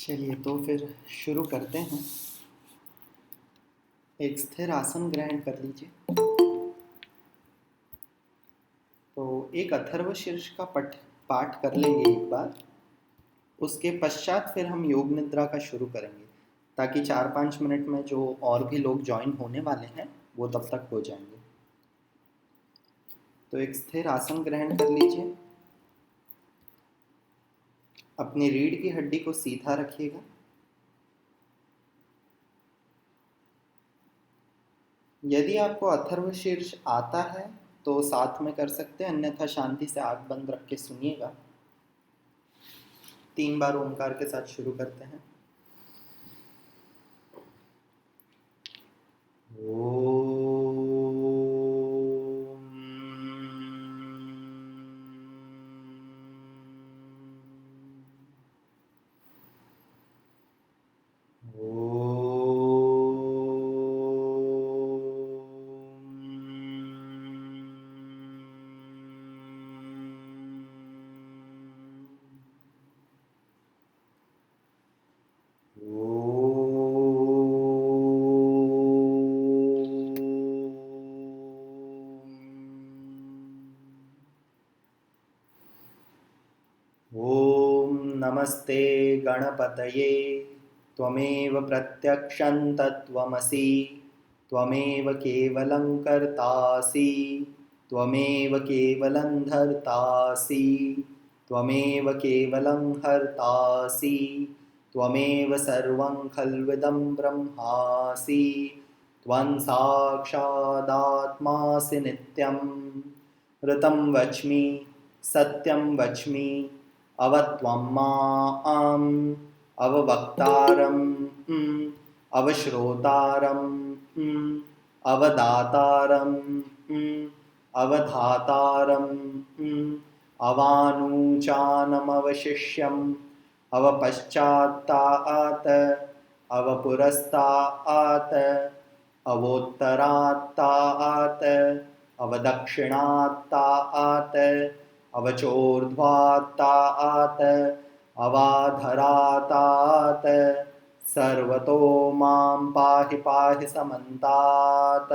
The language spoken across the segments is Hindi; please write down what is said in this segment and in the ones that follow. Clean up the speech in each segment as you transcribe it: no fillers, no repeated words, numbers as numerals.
चलिए तो फिर शुरू करते हैं। एक स्थिर आसन ग्रहण कर लीजिए। तो एक अथर्वशीर्ष का पाठ कर लेंगे एक बार। उसके पश्चात फिर हम योग निद्रा का शुरू करेंगे, ताकि 4-5 मिनट में जो और भी लोग ज्वाइन होने वाले हैं वो तब तक हो जाएंगे। तो एक स्थिर आसन ग्रहण कर लीजिए। अपनी रीढ़ की हड्डी को सीधा रखिएगा। यदि आपको अथर्वशीर्ष आता है तो साथ में कर सकते हैं, अन्यथा शांति से आंख बंद रख के सुनिएगा। 3 बार ओंकार के साथ शुरू करते हैं। ओम नमस्ते गणपतये त्वमेव प्रत्यक्षं तत्त्वमसि त्वमेव केवलं कर्तासि त्वमेव केवलं धर्तासि त्वमेव केवलं हर्तासि त्वमेव सर्वं खल्विदं ब्रह्मासि त्वं साक्षादात्मासि नित्यं ऋतं वच्मि सत्यं वच्मि अवत्वं माम् अववक्तारम् अवश्रोतारम् अवदातारम् अवधातारम् अवानुचानमवशिष्यम् अवपश्चात्तात् अवपुरस्तात् अवोत्तरात्तात् अवदक्षिणात्तात् अवचोर्ध्वात्तात् अवाधरातात् सर्वतो मां पाहि पाहि समन्तात्।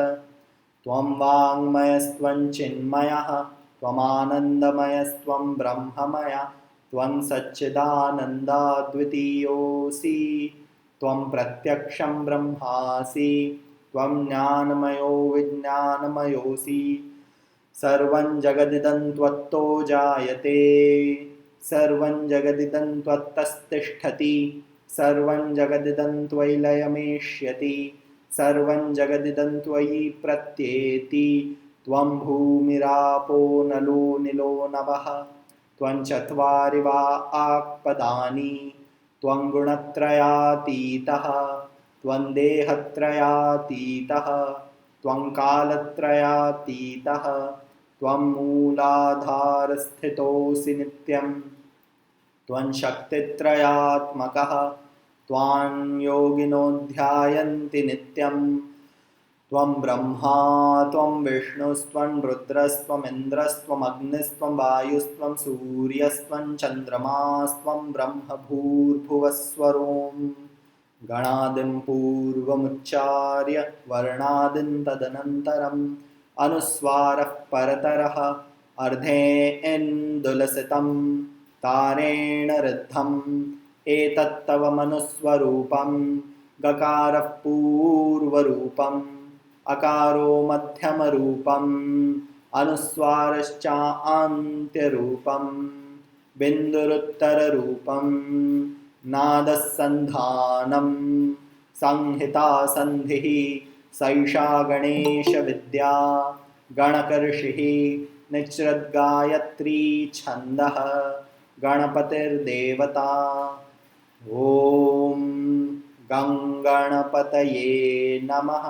त्वं वाङ्मयस्त्वं चिन्मयः त्वमानन्दमयस्त्वं ब्रह्ममय त्वं सच्चिदानन्दाद्वितीयोऽसि त्वं प्रत्यक्षं ब्रह्मासि त्वं ज्ञानमयो विज्ञानमयोऽसि सर्वं जगदिदं त्वत्तो जायते सर्वं जगदिदं त्वत्तस्तिष्ठति सर्वं जगदिदं त्वयि लयमेष्यति सर्वं जगदिदं त्वयि प्रत्येति त्वं भूमिरापो नलो निलो नभः त्वं चत्वारि वा आक्पदानि त्वं गुणत्रयातीतः त्वं देहत्रयातीतः त्वं कालत्रयातीतः त्वं मूलाधारस्थितोऽसि नित्यं त्वं शक्तित्रयात्मकः त्वां योगिनो ध्यायन्ति नित्यं त्वं ब्रह्मा त्वं विष्णुस्त्वं रुद्रस्त्वमिन्द्रस्त्वमग्निस्त्वं वायुस्त्वं सूर्यस्त्वं चन्द्रमास्त्वं ब्रह्म भूर्भुवस्वरों गणादिं पूर्वमुच्चार्य वर्णादिं तदनन्तरम् अनुस्वारः परतरः अर्धेन्दुलसितं तारेण ऋद्धम् एतत्तव मनुस्वरूपं गकारः पूर्वरूपम् अकारो मध्यमरूपम् अनुस्वारश्चान्त्यरूपम् बिन्दुरुत्तररूपम् नादः सन्धानं संहिता सन्धिः सैषा गणेशविद्या गणकर्षिः निच्रद्गायत्री छन्दः गणपतिर्देवता। ॐ गं गणपतये नमः।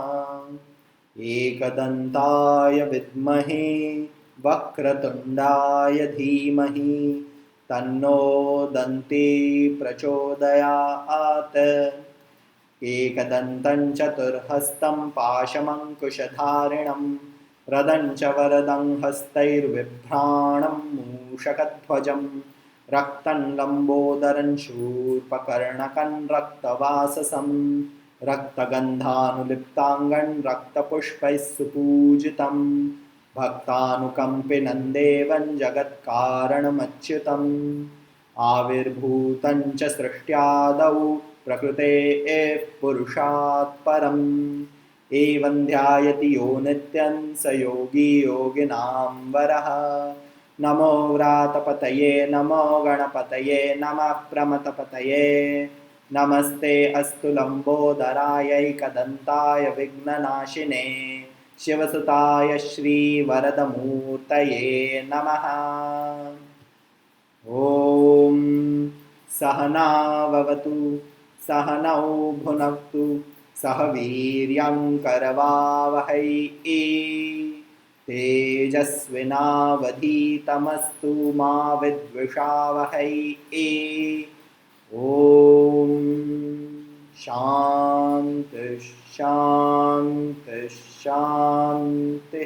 एकदन्ताय विद्महे वक्रतुण्डाय धीमहि तन्नो दन्ती प्रचोदयात्। एकदन्तं चतुर्हस्तं पाशमङ्कुशधारिणं रदं च वरदं हस्तैर्बिभ्राणं मूषकध्वजं रक्तं लम्बोदरं शूर्पकर्णकं रक्तवाससं रक्तगन्धानुलिप्ताङ्गं रक्तपुष्पैः सुपूजितं भक्तानुकम्पिनं देवं जगत्कारणमच्युतम् आविर्भूतं च सृष्ट्यादौ प्रकृतेः पुरुषात् परम् एवं ध्यायति यो नित्यं स योगी योगिनां वरः। नमो व्रातपतये नमो गणपतये नमः प्रमथपतये नमस्ते अस्तु लम्बोदरायैकदन्ताय विघ्ननाशिने शिवसुताय श्रीवरदमूर्तये नमः। ॐ सहनाववतु सहनौ भुनक्तु सह वीर्यं करवावहै तेजस्विनावधीतमस्तु मा विद्विषावहै। ॐ शान्ति शान्ति शान्ति।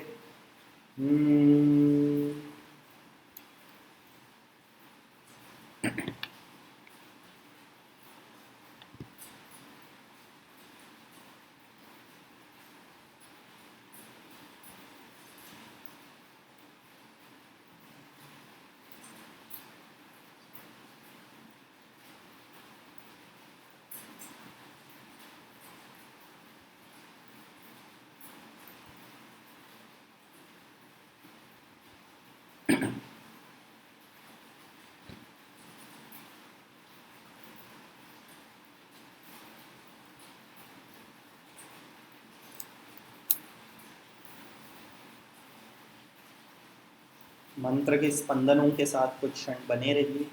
मंत्र के स्पंदनों के साथ कुछ क्षण बने रहिए।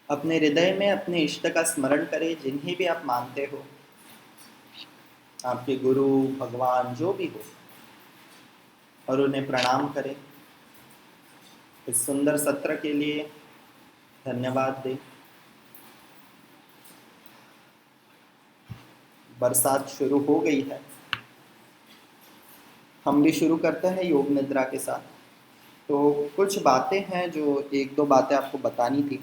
अपने हृदय में अपने इष्ट का स्मरण करें, जिन्हें भी आप मानते हो, आपके गुरु भगवान जो भी हो, और उन्हें प्रणाम करें। इस सुंदर सत्र के लिए धन्यवाद दें। बरसात शुरू हो गई है, हम भी शुरू करते हैं योग निद्रा के साथ। तो कुछ बातें हैं जो एक दो बातें आपको बतानी थी।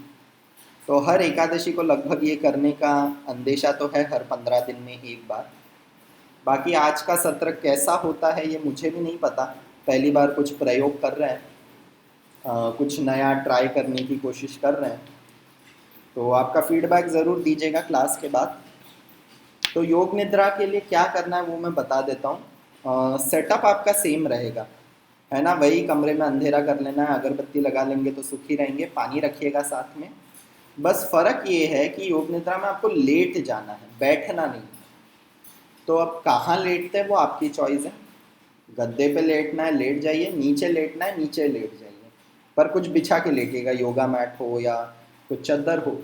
तो हर एकादशी को लगभग ये करने का अंदेशा तो है, हर 15 दिन में एक बार। बाकी आज का सत्र कैसा होता है ये मुझे भी नहीं पता, पहली बार कुछ प्रयोग कर रहे हैं, कुछ नया ट्राई करने की कोशिश कर रहे हैं। तो आपका फीडबैक ज़रूर दीजिएगा क्लास के बाद। तो योग निद्रा के लिए क्या करना है वो मैं बता देता हूँ। सेटअप आपका सेम रहेगा, है ना। वही कमरे में अंधेरा कर लेना है, अगरबत्ती लगा लेंगे तो सुखी रहेंगे, पानी रखिएगा साथ में। बस फ़र्क ये है कि योग निद्रा में आपको लेट जाना है, बैठना नहीं। तो अब कहाँ लेटते हैं वो आपकी चॉइस है। गद्दे पे लेटना है लेट जाइए, नीचे लेटना है नीचे लेट जाइए, पर कुछ बिछा के लेटिएगा, योगा मैट हो या कुछ चादर हो।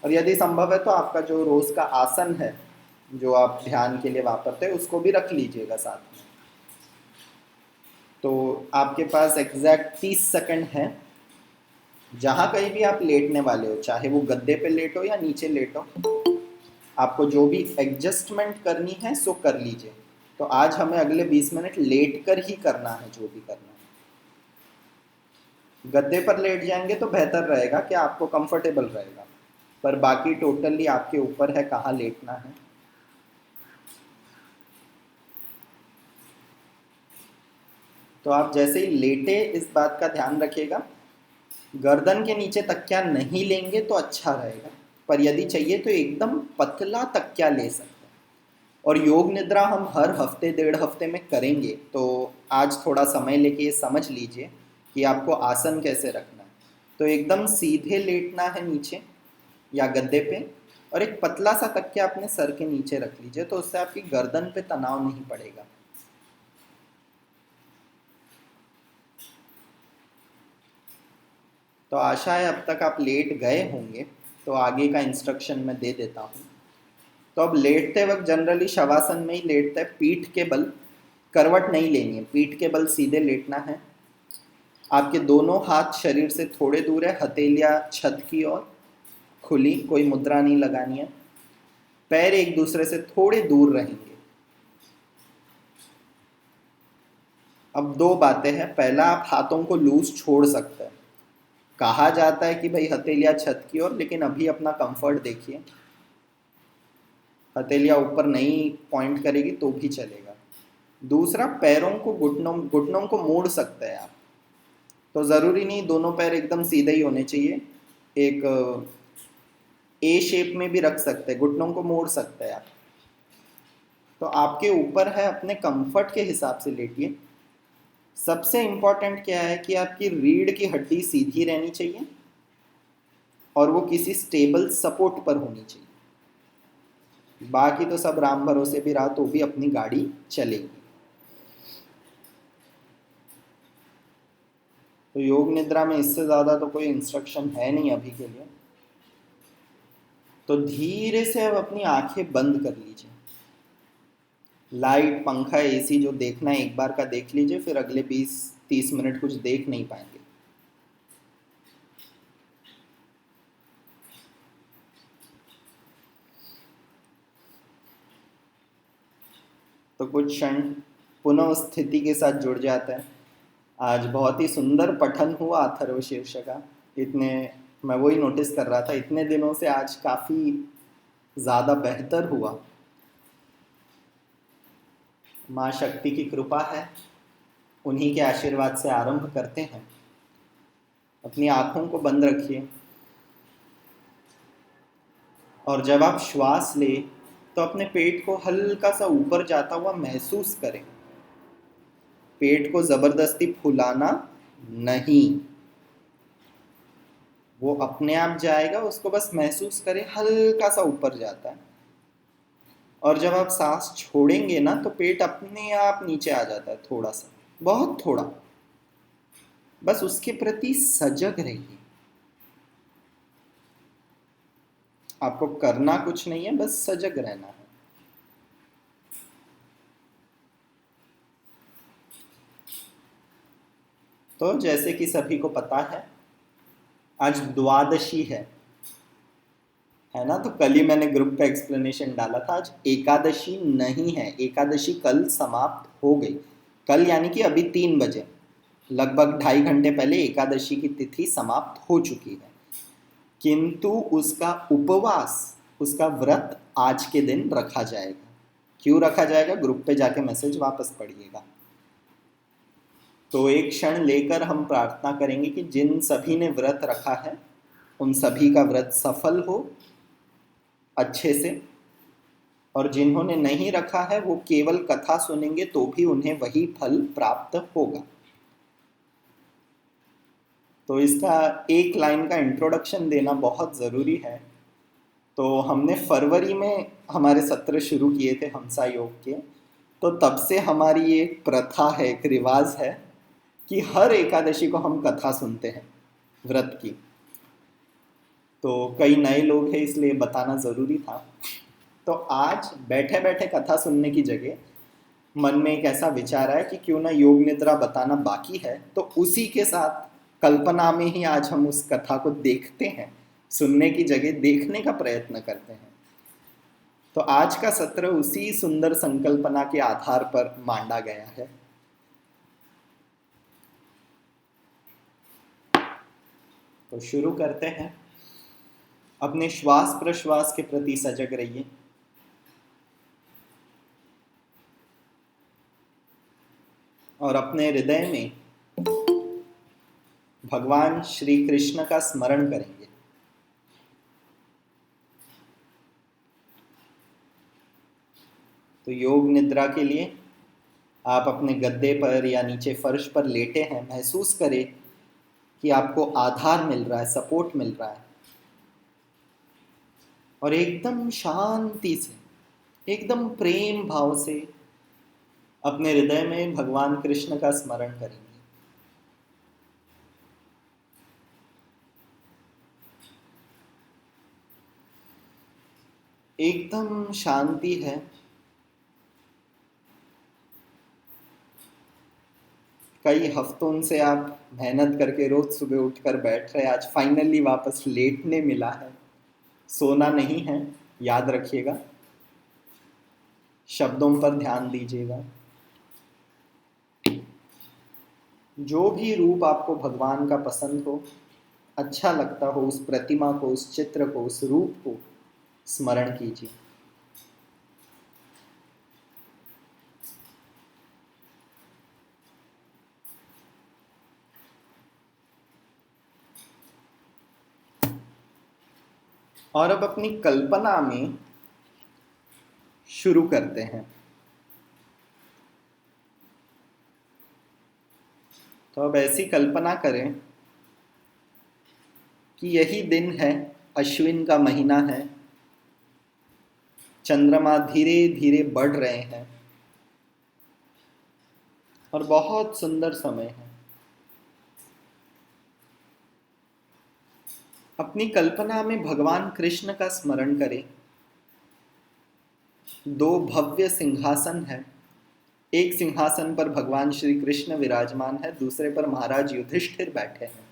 और यदि संभव है तो आपका जो रोज़ का आसन है जो आप ध्यान के लिए वापरते हैं उसको भी रख लीजिएगा साथ में। तो आपके पास एग्जैक्ट 30 सेकंड है, जहाँ कहीं भी आप लेटने वाले हो, चाहे वो गद्दे पे लेटो या नीचे लेटो, आपको जो भी एडजस्टमेंट करनी है सो कर लीजिए। तो आज हमें अगले 20 मिनट लेट कर ही करना है जो भी करना है। गद्दे पर लेट जाएंगे तो बेहतर रहेगा कि आपको कंफर्टेबल रहेगा, पर बाकी टोटली आपके ऊपर है कहाँ लेटना है। तो आप जैसे ही लेटे इस बात का ध्यान रखिएगा, गर्दन के नीचे तकिया नहीं लेंगे तो अच्छा रहेगा, पर यदि चाहिए तो एकदम पतला तकिया ले सकते हैं। और योग निद्रा हम हर हफ्ते 1.5 हफ्ते में करेंगे, तो आज थोड़ा समय लेके ये समझ लीजिए कि आपको आसन कैसे रखना है। तो एकदम सीधे लेटना है नीचे या गद्दे पे, और एक पतला सा तकिया अपने सर के नीचे रख लीजिए, तो उससे आपकी गर्दन पे तनाव नहीं पड़ेगा। तो आशा है अब तक आप लेट गए होंगे, तो आगे का इंस्ट्रक्शन मैं दे देता हूँ। तो अब लेटते वक्त जनरली शवासन में ही लेटते हैं, पीठ के बल, करवट नहीं लेनी है, पीठ के बल सीधे लेटना है। आपके दोनों हाथ शरीर से थोड़े दूर है, हथेलियाँ छत की ओर खुली, कोई मुद्रा नहीं लगानी है। पैर एक दूसरे से थोड़े दूर रहेंगे। अब दो बातें हैं, पहला आप हाथों को लूज छोड़ सकते हैं, कहा जाता है कि भाई हथेलियाँ छत की ओर, लेकिन अभी अपना कंफर्ट देखिए, हथेलियाँ ऊपर नहीं पॉइंट करेगी तो भी चलेगा। दूसरा, पैरों को घुटनों घुटनों को मोड़ सकते हैं आप, तो ज़रूरी नहीं दोनों पैर एकदम सीधे ही होने चाहिए, एक ए शेप में भी रख सकते हैं, घुटनों को मोड़ सकते हैं आप। तो आपके ऊपर है, अपने कंफर्ट के हिसाब से लेटिए। सबसे इम्पॉर्टेंट क्या है कि आपकी रीढ़ की हड्डी सीधी रहनी चाहिए और वो किसी स्टेबल सपोर्ट पर होनी चाहिए। बाकी तो सब राम भरोसे भी रहा तो भी अपनी गाड़ी चलेगी। तो योग निद्रा में इससे ज़्यादा तो कोई इंस्ट्रक्शन है नहीं अभी के लिए। तो धीरे से अब अपनी आंखें बंद कर लीजिए। लाइट, पंखा, एसी जो देखना है एक बार का देख लीजिए, फिर अगले 20-30 मिनट कुछ देख नहीं पाएंगे। तो कुछ क्षण पुनः उस स्थिति के साथ जुड़ जाता है। आज बहुत ही सुंदर पठन हुआ अथर्वशीर्ष का। इतने, मैं वही नोटिस कर रहा था, इतने दिनों से आज काफ़ी ज़्यादा बेहतर हुआ। माँ शक्ति की कृपा है, उन्हीं के आशीर्वाद से आरंभ करते हैं। अपनी आँखों को बंद रखिए और जब आप श्वास लें तो अपने पेट को हल्का सा ऊपर जाता हुआ महसूस करें। पेट को ज़बरदस्ती फुलाना नहीं, वो अपने आप जाएगा, उसको बस महसूस करें, हल्का सा ऊपर जाता है। और जब आप सांस छोड़ेंगे ना तो पेट अपने आप नीचे आ जाता है, थोड़ा सा, बहुत थोड़ा। बस उसके प्रति सजग रहिए। आपको करना कुछ नहीं है, बस सजग रहना है। तो जैसे कि सभी को पता है, आज द्वादशी है ना। तो कल ही मैंने ग्रुप पे एक्सप्लेनेशन डाला था, आज एकादशी नहीं है, एकादशी कल समाप्त हो गई। कल यानी कि अभी 3 बजे, लगभग 2.5 घंटे पहले एकादशी की तिथि समाप्त हो चुकी है। किंतु उसका उपवास, उसका व्रत आज के दिन रखा जाएगा। क्यों रखा जाएगा, ग्रुप पे जाके मैसेज वापस पढ़िएगा। तो एक क्षण लेकर हम प्रार्थना करेंगे कि जिन सभी ने व्रत रखा है उन सभी का व्रत सफल हो अच्छे से, और जिन्होंने नहीं रखा है वो केवल कथा सुनेंगे तो भी उन्हें वही फल प्राप्त होगा। तो इसका एक लाइन का इंट्रोडक्शन देना बहुत ज़रूरी है। तो हमने फरवरी में हमारे सत्र शुरू किए थे हंसा योग के, तो तब से हमारी एक प्रथा है, एक रिवाज है कि हर एकादशी को हम कथा सुनते हैं व्रत की। तो कई नए लोग हैं इसलिए बताना ज़रूरी था। तो आज बैठे बैठे कथा सुनने की जगह मन में एक ऐसा विचार आया कि क्यों ना योग निद्रा बताना बाकी है, तो उसी के साथ कल्पना में ही आज हम उस कथा को देखते हैं, सुनने की जगह देखने का प्रयत्न करते हैं। तो आज का सत्र उसी सुंदर संकल्पना के आधार पर मांडा गया है। तो शुरू करते हैं। अपने श्वास प्रश्वास के प्रति सजग रहिए। और अपने हृदय में भगवान श्री कृष्ण का स्मरण करेंगे। तो योग निद्रा के लिए आप अपने गद्दे पर या नीचे फर्श पर लेटे हैं, महसूस करें कि आपको आधार मिल रहा है, सपोर्ट मिल रहा है। और एकदम शांति से, एकदम प्रेम भाव से अपने हृदय में भगवान कृष्ण का स्मरण करेंगे। एकदम शांति है। कई हफ्तों से आप मेहनत करके रोज सुबह उठकर बैठ रहे, आज फाइनली वापस लेटने मिला है। सोना नहीं है, याद रखिएगा। शब्दों पर ध्यान दीजिएगा। जो भी रूप आपको भगवान का पसंद हो अच्छा लगता हो, उस प्रतिमा को, उस चित्र को, उस रूप को स्मरण कीजिए। और अब अपनी कल्पना में शुरू करते हैं। तो अब ऐसी कल्पना करें कि यही दिन है, अश्विन का महीना है, चंद्रमा धीरे धीरे बढ़ रहे हैं और बहुत सुंदर समय है। अपनी कल्पना में भगवान कृष्ण का स्मरण करें। दो भव्य सिंहासन है। एक सिंहासन पर भगवान श्री कृष्ण विराजमान है, दूसरे पर महाराज युधिष्ठिर बैठे हैं।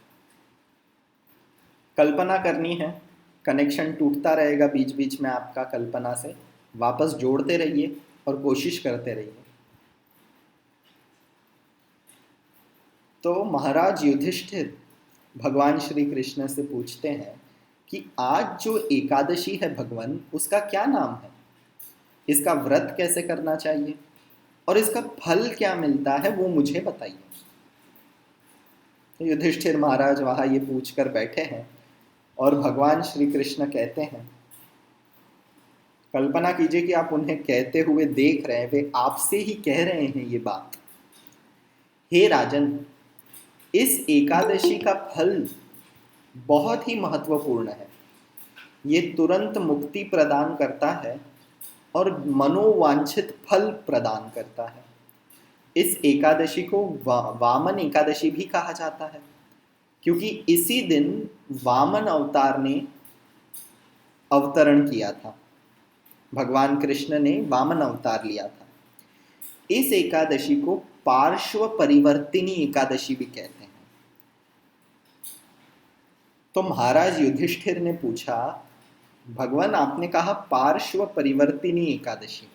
कल्पना करनी है, कनेक्शन टूटता रहेगा बीच बीच में आपका कल्पना से, वापस जोड़ते रहिए और कोशिश करते रहिए। तो महाराज युधिष्ठिर भगवान श्री कृष्ण से पूछते हैं कि आज जो एकादशी है भगवान, उसका क्या नाम है, इसका व्रत कैसे करना चाहिए और इसका फल क्या मिलता है, वो मुझे बताइए। तो युधिष्ठिर महाराज वहाँ ये पूछ कर बैठे हैं और भगवान श्री कृष्ण कहते हैं, कल्पना कीजिए कि आप उन्हें कहते हुए देख रहे हैं, वे आपसे ही कह रहे हैं ये बात। हे राजन, इस एकादशी का फल बहुत ही महत्वपूर्ण है। ये तुरंत मुक्ति प्रदान करता है और मनोवांछित फल प्रदान करता है। इस एकादशी को वामन एकादशी भी कहा जाता है, क्योंकि इसी दिन वामन अवतार ने अवतरण किया था। भगवान कृष्ण ने वामन अवतार लिया था। इस एकादशी को पार्श्व परिवर्तिनी एकादशी भी कहते हैं। तो महाराज युधिष्ठिर ने पूछा, भगवान आपने कहा पार्श्व परिवर्तिनी एकादशी,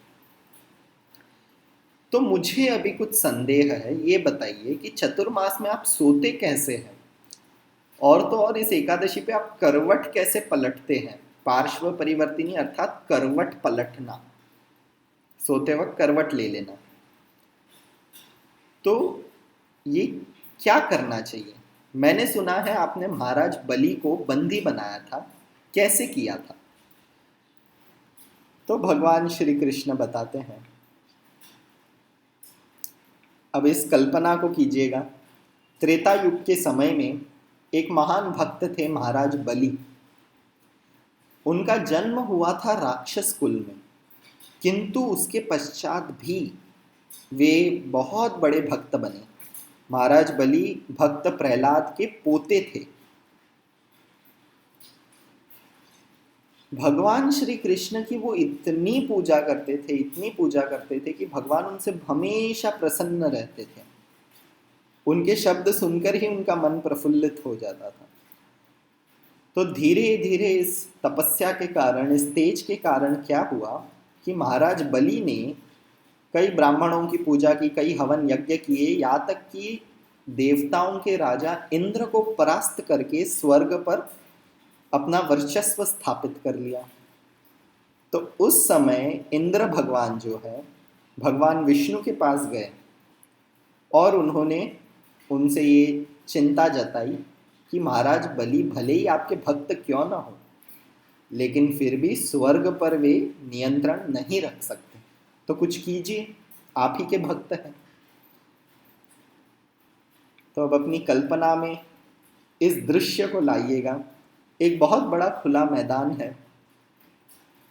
तो मुझे अभी कुछ संदेह है, ये बताइए कि चतुर्मास में आप सोते कैसे हैं, और तो और इस एकादशी पे आप करवट कैसे पलटते हैं। पार्श्व परिवर्तिनी अर्थात करवट पलटना, सोते वक्त करवट ले लेना। तो ये क्या करना चाहिए। मैंने सुना है आपने महाराज बलि को बंदी बनाया था, कैसे किया था। तो भगवान श्री कृष्ण बताते हैं, अब इस कल्पना को कीजिएगा। त्रेता युग के समय में एक महान भक्त थे महाराज बलि। उनका जन्म हुआ था राक्षस कुल में, किंतु उसके पश्चात भी वे बहुत बड़े भक्त बने। महाराज बलि भक्त प्रहलाद के पोते थे। भगवान श्री कृष्ण की वो इतनी पूजा करते थे, इतनी पूजा करते थे कि भगवान उनसे हमेशा प्रसन्न रहते थे। उनके शब्द सुनकर ही उनका मन प्रफुल्लित हो जाता था। तो धीरे धीरे इस तपस्या के कारण, इस तेज के कारण क्या हुआ कि महाराज बलि ने कई ब्राह्मणों की पूजा की, कई हवन यज्ञ किए, यहाँ तक कि देवताओं के राजा इंद्र को परास्त करके स्वर्ग पर अपना वर्चस्व स्थापित कर लिया। तो उस समय इंद्र भगवान जो है, भगवान विष्णु के पास गए और उन्होंने उनसे ये चिंता जताई कि महाराज बलि भले ही आपके भक्त क्यों ना हो, लेकिन फिर भी स्वर्ग पर वे नियंत्रण नहीं रख सकते, तो कुछ कीजिए, आप ही के भक्त हैं। तो अब अपनी कल्पना में इस दृश्य को लाइएगा। एक बहुत बड़ा खुला मैदान है,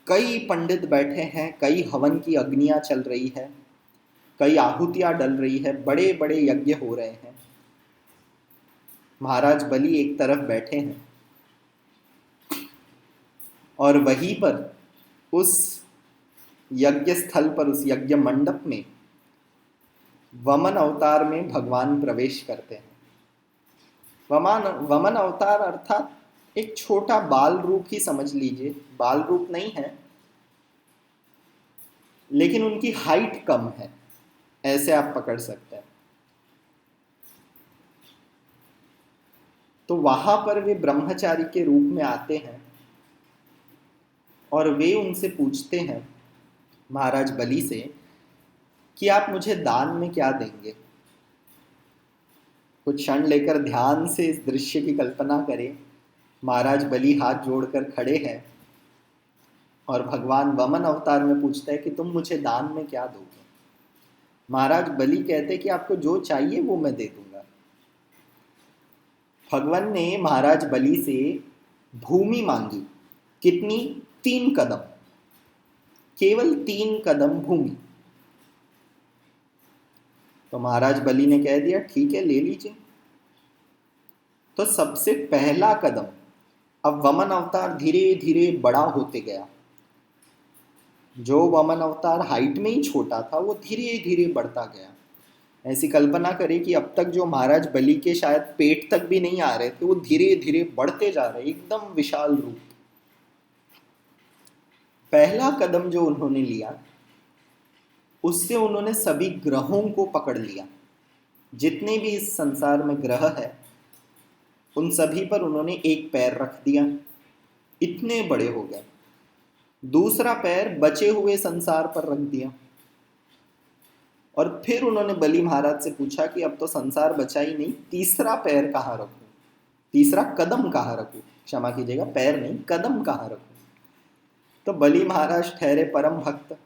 कई पंडित बैठे हैं, कई हवन की अग्नियां चल रही है, कई आहुतियां डल रही है, बड़े बड़े यज्ञ हो रहे हैं। महाराज बलि एक तरफ बैठे हैं और वहीं पर उस यज्ञ स्थल पर, उस यज्ञ मंडप में वमन अवतार में भगवान प्रवेश करते हैं। वमन अवतार अर्थात एक छोटा बाल रूप ही समझ लीजिए, बाल रूप नहीं है, लेकिन उनकी हाइट कम है, ऐसे आप पकड़ सकते हैं। तो वहां पर वे ब्रह्मचारी के रूप में आते हैं और वे उनसे पूछते हैं महाराज बलि से कि आप मुझे दान में क्या देंगे। कुछ क्षण लेकर ध्यान से इस दृश्य की कल्पना करें। महाराज बलि हाथ जोड़कर खड़े हैं और भगवान वामन अवतार में पूछता है कि तुम मुझे दान में क्या दोगे। महाराज बलि कहते हैं कि आपको जो चाहिए वो मैं दे दूंगा। भगवान ने महाराज बलि से भूमि मांगी। कितनी? 3 कदम, केवल 3 कदम भूमि। तो महाराज बलि ने कह दिया ठीक है, ले लीजिए। तो सबसे पहला कदम, अब वामन अवतार धीरे धीरे बड़ा होते गया। जो वामन अवतार हाइट में ही छोटा था वो धीरे धीरे बढ़ता गया। ऐसी कल्पना करें कि अब तक जो महाराज बलि के शायद पेट तक भी नहीं आ रहे थे वो धीरे धीरे बढ़ते जा रहे, एकदम विशाल रूप। पहला कदम जो उन्होंने लिया उससे उन्होंने सभी ग्रहों को पकड़ लिया। जितने भी इस संसार में ग्रह है उन सभी पर उन्होंने एक पैर रख दिया, इतने बड़े हो गए। दूसरा पैर बचे हुए संसार पर रख दिया और फिर उन्होंने बलि महाराज से पूछा कि अब तो संसार बचा ही नहीं, तीसरा पैर कहाँ रखूं, तीसरा कदम कहाँ रखूं। क्षमा कीजिएगा, पैर नहीं, कदम कहाँ रखूं। तो बलि महाराज ठहरे परम भक्त।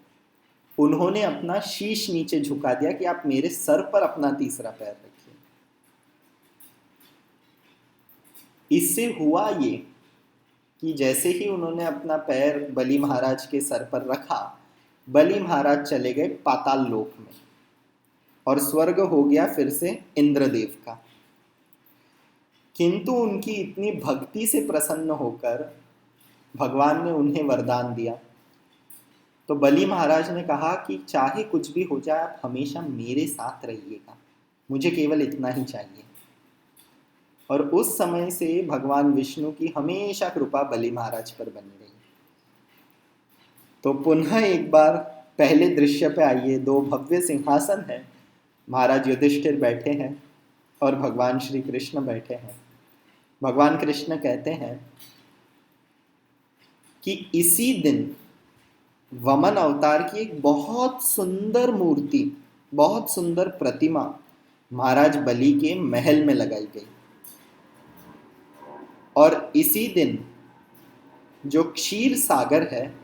उन्होंने अपना शीश नीचे झुका दिया कि आप मेरे सर पर अपना तीसरा पैर रखिए। इससे हुआ ये कि जैसे ही उन्होंने अपना पैर बलि महाराज के सर पर रखा, बलि महाराज चले गए पाताल लोक में और स्वर्ग हो गया फिर से इंद्रदेव का। किंतु उनकी इतनी भक्ति से प्रसन्न होकर भगवान ने उन्हें वरदान दिया। तो बलि महाराज ने कहा कि चाहे कुछ भी हो जाए आप हमेशा मेरे साथ रहिएगा, मुझे केवल इतना ही चाहिए। और उस समय से भगवान विष्णु की हमेशा कृपा बलि महाराज पर बनी रही। तो पुनः एक बार पहले दृश्य पे आइए। 2 भव्य सिंहासन है, महाराज युधिष्ठिर बैठे हैं और भगवान श्री कृष्ण बैठे हैं। भगवान कृष्ण कहते हैं कि इसी दिन वामन अवतार की एक बहुत सुंदर मूर्ति, बहुत सुंदर प्रतिमा महाराज बलि के महल में लगाई गई। और इसी दिन जो क्षीर सागर है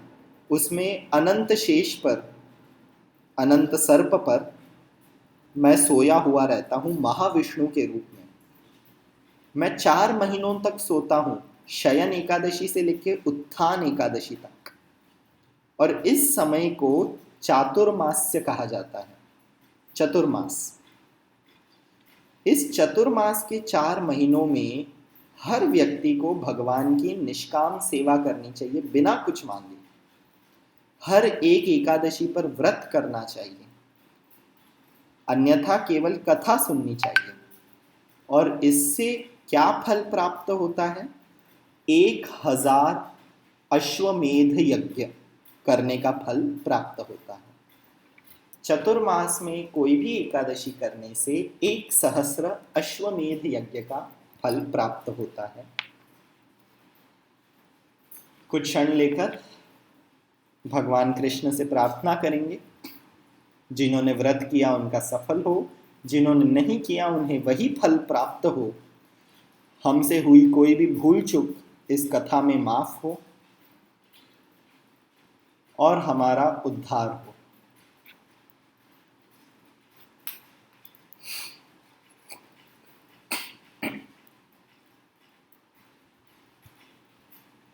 उसमें अनंत शेष पर, अनंत सर्प पर मैं सोया हुआ रहता हूँ महाविष्णु के रूप में। मैं 4 महीनों तक सोता हूँ, शयन एकादशी से लेकर उत्थान एकादशी तक। और इस समय को चातुर्मास्य कहा जाता है, चतुर्मास। इस चतुर्मास के 4 महीनों में हर व्यक्ति को भगवान की निष्काम सेवा करनी चाहिए बिना कुछ मांगे। हर एक एकादशी पर व्रत करना चाहिए, अन्यथा केवल कथा सुननी चाहिए। और इससे क्या फल प्राप्त होता है? 1000 अश्वमेध यज्ञ करने का फल प्राप्त होता है। चतुर्मास में कोई भी एकादशी करने से 1 सहस्र अश्वमेध यज्ञ का फल प्राप्त होता है। कुछ क्षण लेकर भगवान कृष्ण से प्रार्थना करेंगे, जिन्होंने व्रत किया उनका सफल हो, जिन्होंने नहीं किया उन्हें वही फल प्राप्त हो। हमसे हुई कोई भी भूल चूक इस कथा में माफ हो और हमारा उद्धार हो।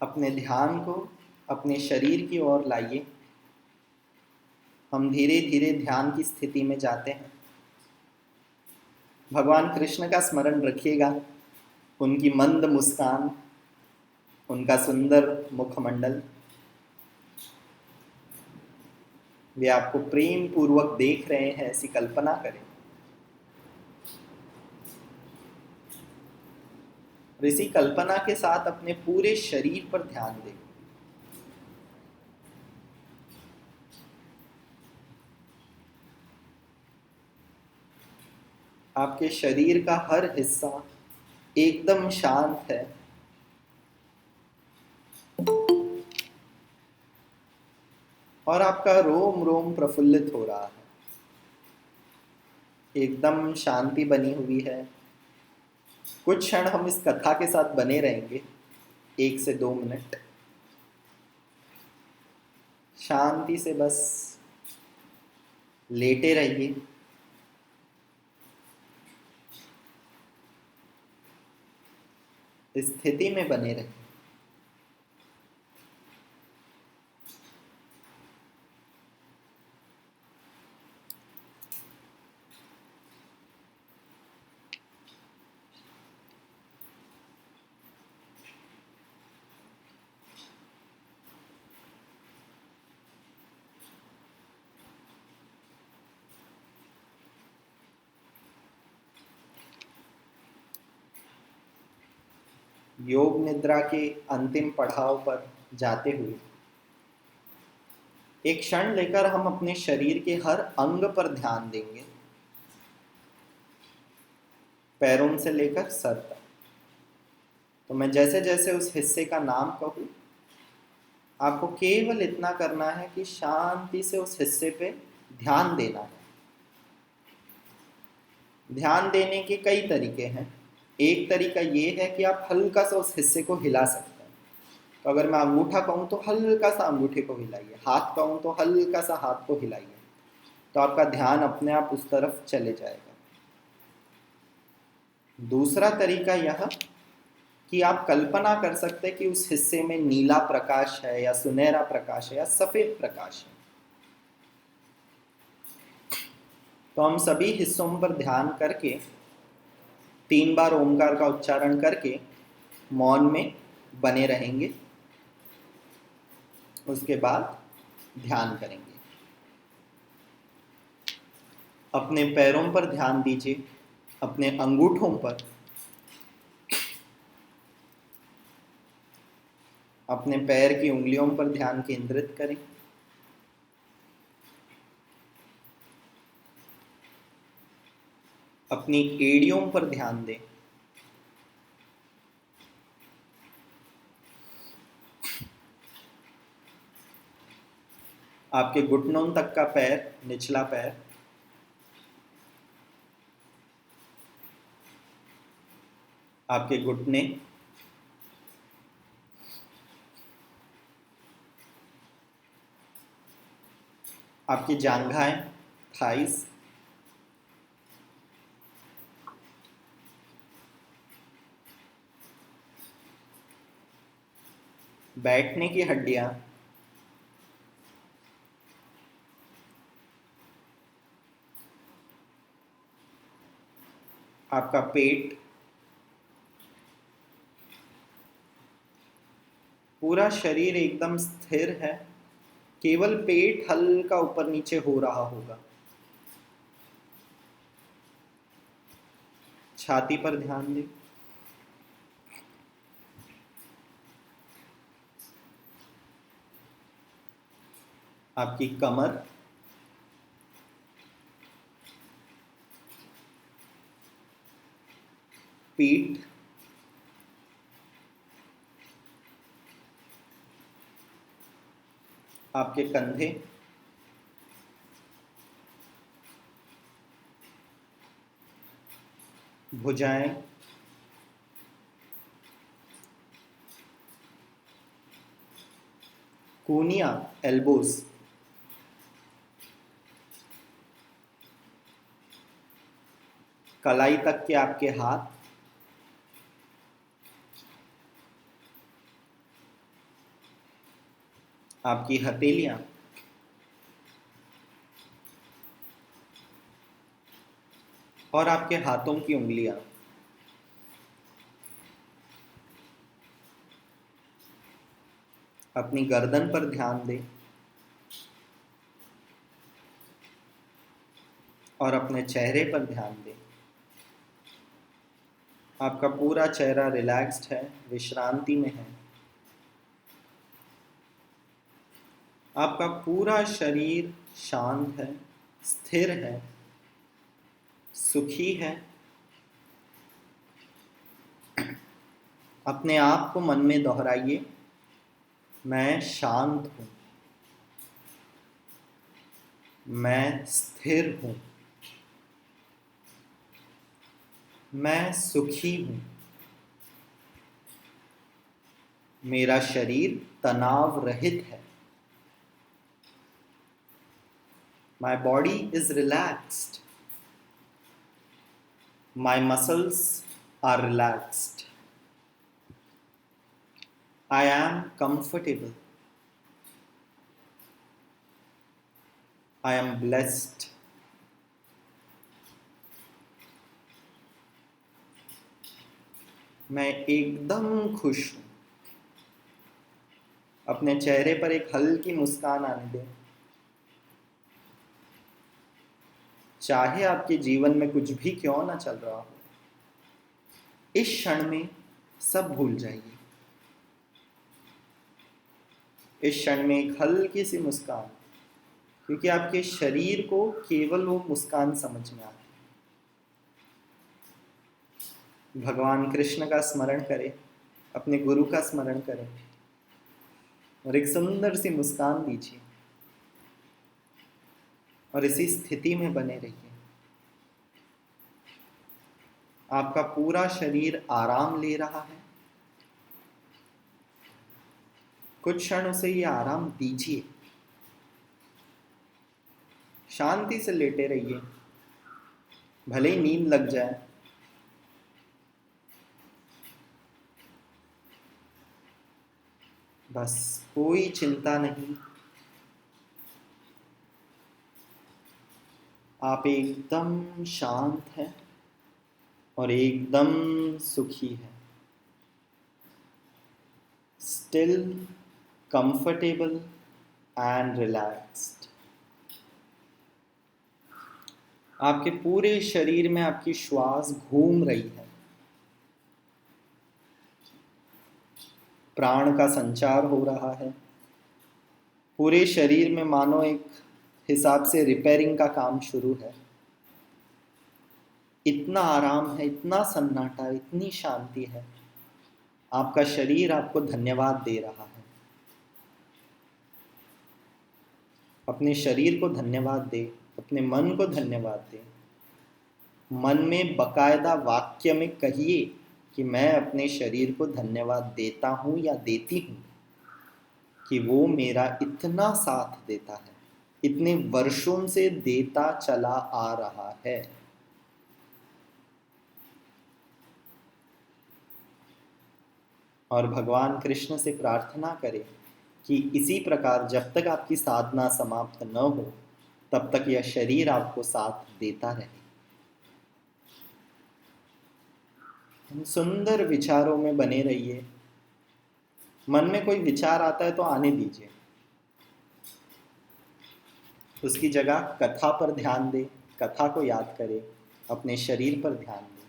अपने ध्यान को अपने शरीर की ओर लाइए। हम धीरे धीरे ध्यान की स्थिति में जाते हैं। भगवान कृष्ण का स्मरण रखिएगा, उनकी मंद मुस्कान, उनका सुंदर मुखमंडल, वे आपको प्रेम पूर्वक देख रहे हैं ऐसी कल्पना करें। और इसी कल्पना के साथ अपने पूरे शरीर पर ध्यान दें। आपके शरीर का हर हिस्सा एकदम शांत है। और आपका रोम रोम प्रफुल्लित हो रहा है, एकदम शांति बनी हुई है। कुछ क्षण हम इस कथा के साथ बने रहेंगे, 1 से 2 मिनट शांति से बस लेटे रहिए। स्थिति में बने रहिए। योग निद्रा के अंतिम पड़ाव पर जाते हुए एक क्षण लेकर हम अपने शरीर के हर अंग पर ध्यान देंगे, पैरों से लेकर सर तक। तो मैं जैसे जैसे उस हिस्से का नाम कहूँ, आपको केवल इतना करना है कि शांति से उस हिस्से पे ध्यान देना है। ध्यान देने के कई तरीके हैं। एक तरीका ये है कि आप हल्का सा उस हिस्से को हिला सकते हैं। तो अगर मैं अंगूठा कहूँ तो हल्का सा अंगूठे को हिलाइए, हाथ कहूँ तो हल्का सा हाथ को हिलाइए, तो आपका ध्यान अपने आप उस तरफ चले जाएगा। दूसरा तरीका यह कि आप कल्पना कर सकते हैं कि उस हिस्से में नीला प्रकाश है या सुनहरा प्रकाश है या सफेद प्रकाश है। तो हम सभी हिस्सों पर ध्यान करके 3 बार ओमकार का उच्चारण करके मौन में बने रहेंगे। उसके बाद ध्यान करेंगे। अपने पैरों पर ध्यान दीजिए, अपने अंगूठों पर, अपने पैर की उंगलियों पर ध्यान केंद्रित करें। अपनी एड़ियों पर ध्यान दें। आपके घुटनों तक का पैर, निचला पैर, आपके घुटने, आपकी जांघाएं, थाइस, बैठने की हड्डियां, आपका पेट, पूरा शरीर एकदम स्थिर है। केवल पेट हल्का ऊपर नीचे हो रहा होगा। छाती पर ध्यान दें। आपकी कमर, पीठ, आपके कंधे, भुजाएं, कूनियां, एल्बोज, कलाई तक के आपके हाथ, आपकी हथेलियां, और आपके हाथों की उंगलियां। अपनी गर्दन पर ध्यान दें और अपने चेहरे पर ध्यान दें। आपका पूरा चेहरा रिलैक्स्ड है, विश्रांति में है। आपका पूरा शरीर शांत है, स्थिर है, सुखी है। अपने आप को मन में दोहराइए, मैं शांत हूँ, मैं स्थिर हूँ, मैं सुखी हूँ, मेरा शरीर तनाव रहित है, my body is relaxed, my muscles are relaxed, I am comfortable, I am blessed, मैं एकदम खुश हूँ। अपने चेहरे पर एक हल्की मुस्कान आने दें। चाहे आपके जीवन में कुछ भी क्यों ना चल रहा हो, इस क्षण में सब भूल जाइए। इस क्षण में एक हल्की सी मुस्कान, क्योंकि आपके शरीर को केवल वो मुस्कान समझ में आती है। भगवान कृष्ण का स्मरण करें, अपने गुरु का स्मरण करें और एक सुंदर सी मुस्कान दीजिए और इसी स्थिति में बने रहिए। आपका पूरा शरीर आराम ले रहा है, कुछ क्षण उसे ये आराम दीजिए। शांति से लेटे रहिए, भले ही नींद लग जाए। बस कोई चिंता नहीं, आप एकदम शांत हैं और एकदम सुखी हैं। Still, comfortable and relaxed. आपके पूरे शरीर में आपकी श्वास घूम रही है, प्राण का संचार हो रहा है। पूरे शरीर में मानो एक हिसाब से रिपेयरिंग का काम शुरू है। इतना आराम है, इतना सन्नाटा, इतनी शांति है। आपका शरीर आपको धन्यवाद दे रहा है। अपने शरीर को धन्यवाद दे, अपने मन को धन्यवाद दे। मन में बकायदा वाक्य में कहिए कि मैं अपने शरीर को धन्यवाद देता हूँ या देती हूँ कि वो मेरा इतना साथ देता है, इतने वर्षों से देता चला आ रहा है। और भगवान कृष्ण से प्रार्थना करें कि इसी प्रकार जब तक आपकी साधना समाप्त न हो, तब तक यह शरीर आपको साथ देता रहे। सुंदर विचारों में बने रहिए। मन में कोई विचार आता है तो आने दीजिए, उसकी जगह कथा पर ध्यान दें, कथा को याद करें, अपने शरीर पर ध्यान दें।